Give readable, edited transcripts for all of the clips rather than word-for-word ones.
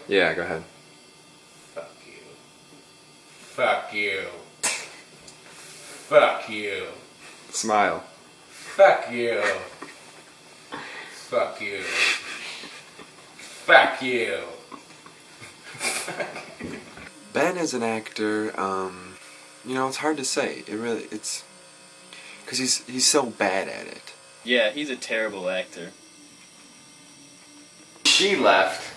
Yeah, go ahead. Fuck you. Fuck you. Fuck you. Smile. Fuck you. Fuck you. Fuck you. Ben is an actor, you know, it's hard to say. It's because he's so bad at it. Yeah, he's a terrible actor. She left.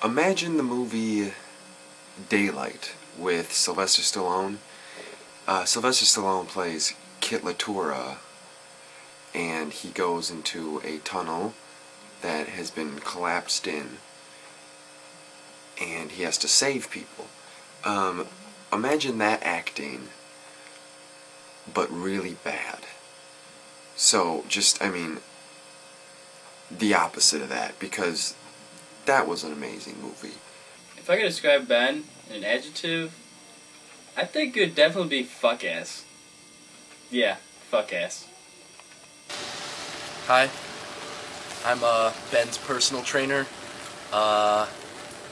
Imagine the movie Daylight with Sylvester Stallone. Sylvester Stallone plays Kit Latura, and he goes into a tunnel that has been collapsed in, and he has to save people. Imagine that acting, but really bad. So, I mean, the opposite of that, because that was an amazing movie. If I could describe Ben in an adjective, I think it would definitely be fuck ass. Yeah, fuck ass. Hi, I'm Ben's personal trainer,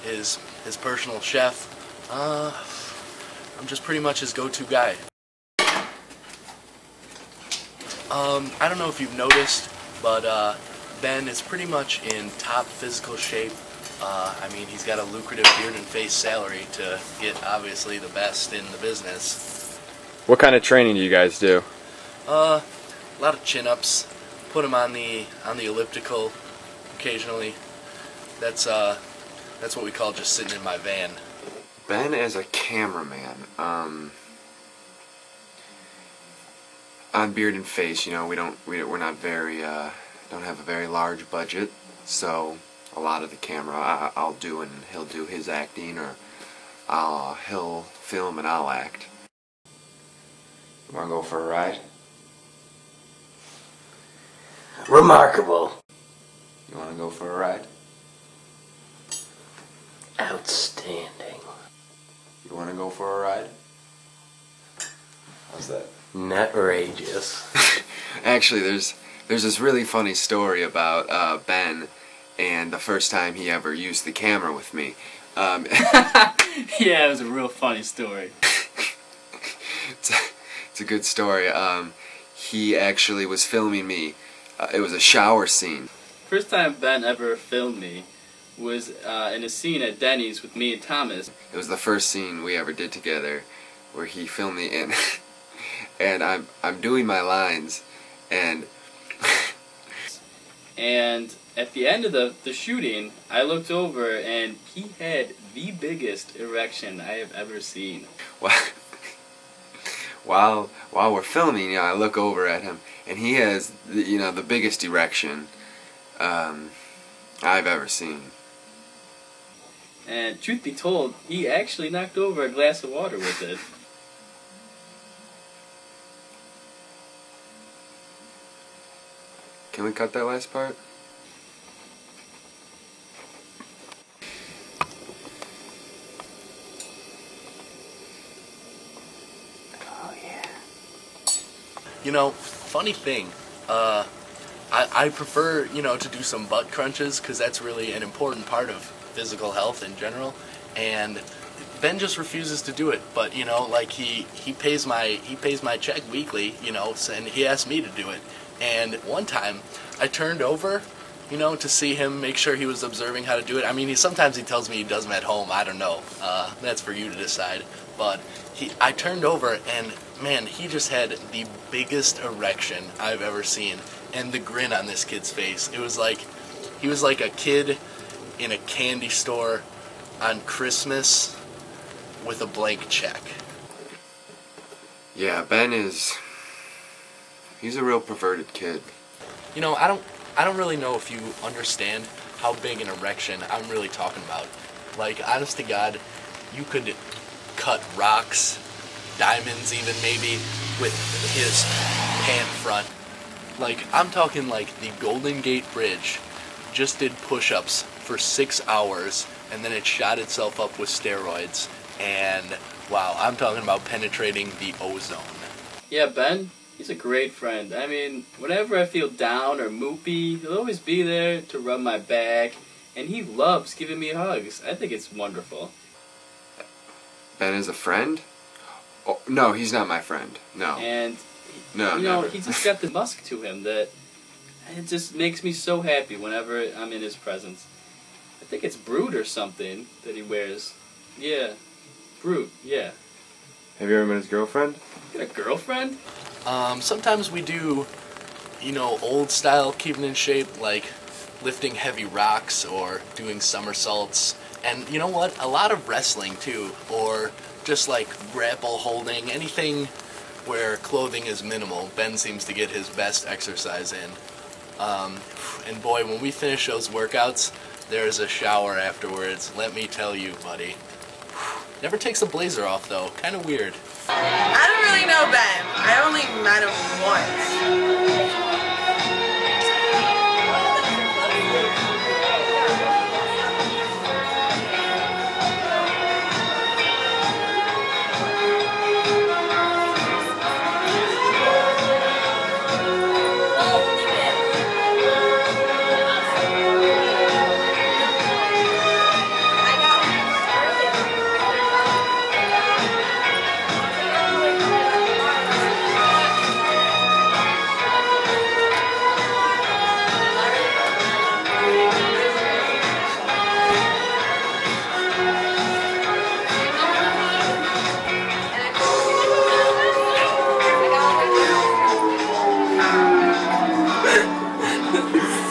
his personal chef. I'm just pretty much his go-to guy. I don't know if you've noticed, but Ben is pretty much in top physical shape. I mean, he's got a lucrative beard and face salary to get, obviously, the best in the business. What kind of training do you guys do? A lot of chin-ups. Put him on the elliptical occasionally. That's what we call just sitting in my van. Ben as a cameraman, on beard and face, you know, we're not very, don't have a very large budget, so a lot of the camera I'll do and he'll do his acting, or he'll film and I'll act. You wanna go for a ride? Remarkable. You wanna go for a ride? Outstanding. You wanna go for a ride? How's that? Nutrageous. Actually, there's this really funny story about Ben and the first time he ever used the camera with me. Yeah, it was a real funny story. It's a good story. He actually was filming me. It was a shower scene. First time Ben ever filmed me was in a scene at Denny's with me and Thomas. It was the first scene we ever did together, where he filmed me in, and I'm doing my lines, and and at the end of the shooting, I looked over and he had the biggest erection I have ever seen. while we're filming, you know, I look over at him, and he has, you know, the biggest erection I've ever seen. And truth be told, he actually knocked over a glass of water with it. Can we cut that last part? Oh yeah. You know, funny thing, I prefer, you know, to do some butt crunches, because that's really an important part of physical health in general, and Ben just refuses to do it. But, you know, like, he pays my check weekly, you know, and he asked me to do it. And one time I turned over, you know, to see him, make sure he was observing how to do it. I mean, sometimes he tells me he does them at home. I don't know. That's for you to decide. But I turned over, and man, he just had the biggest erection I've ever seen, and the grin on this kid's face. It was like he was like a kid in a candy store on Christmas with a blank check. Yeah, he's a real perverted kid. You know, I don't really know if you understand how big an erection I'm really talking about. Like, honest to God, you could cut rocks, diamonds even maybe, with his pant front. Like, I'm talking like the Golden Gate Bridge just did push-ups for 6 hours, and then it shot itself up with steroids, and wow, I'm talking about penetrating the ozone. Yeah, Ben, he's a great friend. I mean, whenever I feel down or moopy, he'll always be there to rub my back, and he loves giving me hugs. I think it's wonderful. Ben is a friend? Oh, no, he's not my friend. No. And, No, you know, never. he just got the musk to him that it just makes me so happy whenever I'm in his presence. I think it's Brute or something that he wears. Yeah, Brute, yeah. Have you ever met his girlfriend? You got a girlfriend? Sometimes we do, old style keeping in shape, like lifting heavy rocks or doing somersaults. And you know what? A lot of wrestling too, or just like grapple holding, anything where clothing is minimal. Ben seems to get his best exercise in. And boy, when we finish those workouts, there's a shower afterwards. Let me tell you, buddy. Never takes the blazer off though. Kind of weird. I don't really know Ben. I only met him once.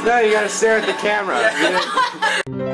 No, you gotta stare at the camera.